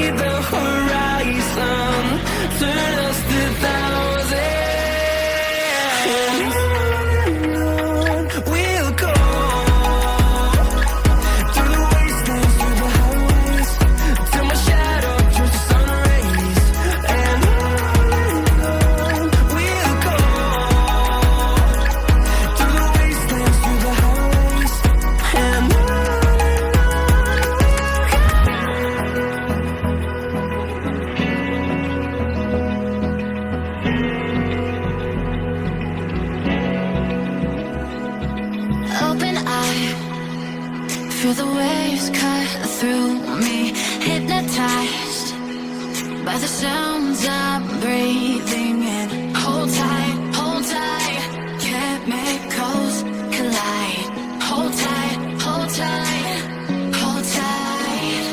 the horizon, turn us to thousands. We'll go through the wastelands, through the highways, till my shadow turns to sun rays. And we'll go through the wastelands, through the highways, and open eye, feel the waves cut through me, hypnotized by the sounds I'm breathing in. Hold tight, chemicals collide. Hold tight, hold tight, hold tight.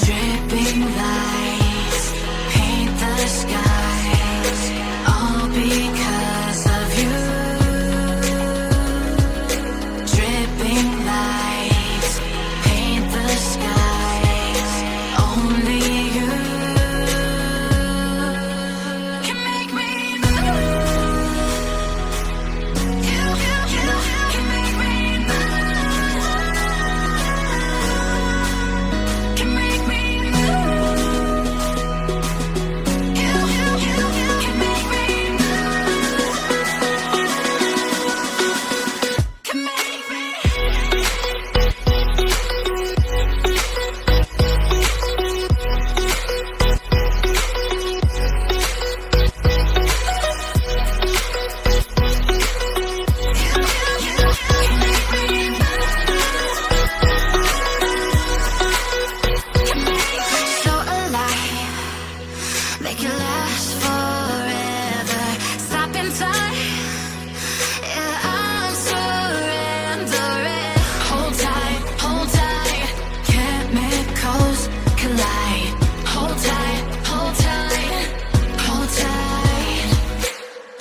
Dripping lights paint the skies, all because of you. Dripping lights paint the skies, only you can make me move. You can make me move. Can make me move. You can make me move. Can make me. So alive, make it last forever. Stop in time, yeah, I'm surrendering. Hold tight, chemicals collide. Hold tight, hold tight, hold tight.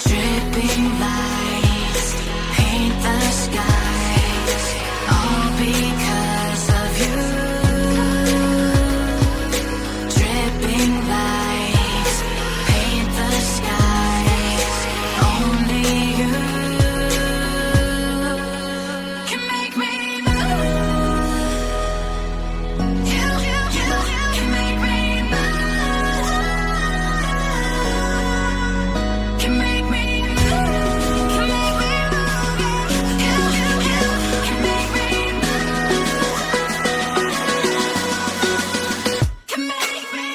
Dripping lights paint the skies, all because of you. Dripping lights paint the skies, only you can make me move. You can make me move. Can make me move. Can make me move. You can make me move. Can make me.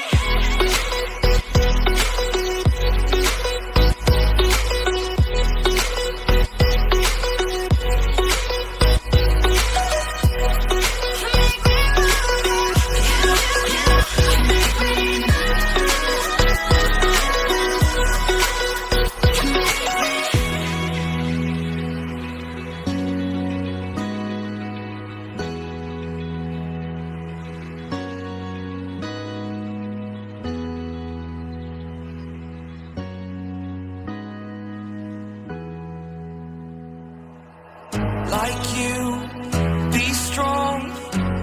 like you, be strong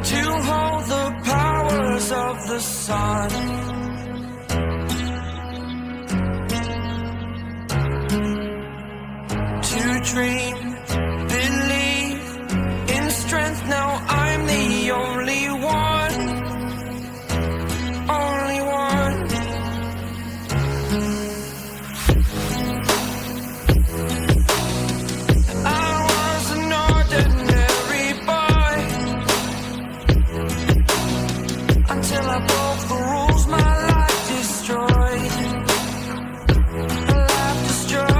to hold the powers of the sun. To dream, believe in strength. Now I'm the only one, only one. I was an ordinary boy until I broke the rules. My life destroyed, my life destroyed.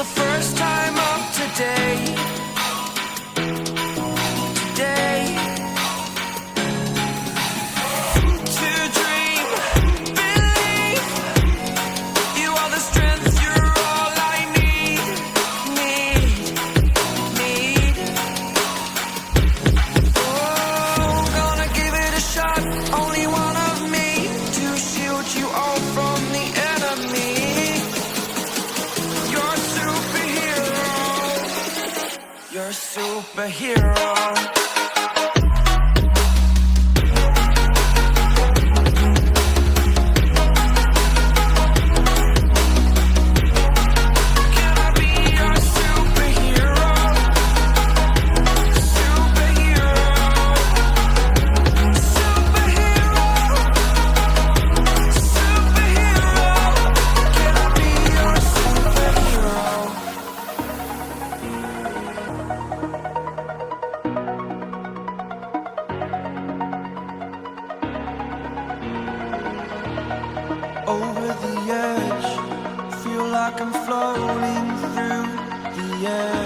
the first time of today. Today. To dream, believe. You are the strength, you're all I need. Oh, gonna give it a shot. Only one of me to shield you all from the enemy. You're a superhero. You're a superhero. Can I be your superhero? Superhero. Superhero. Superhero. Can I be your superhero? Over the edge, feel like I'm floating through the air.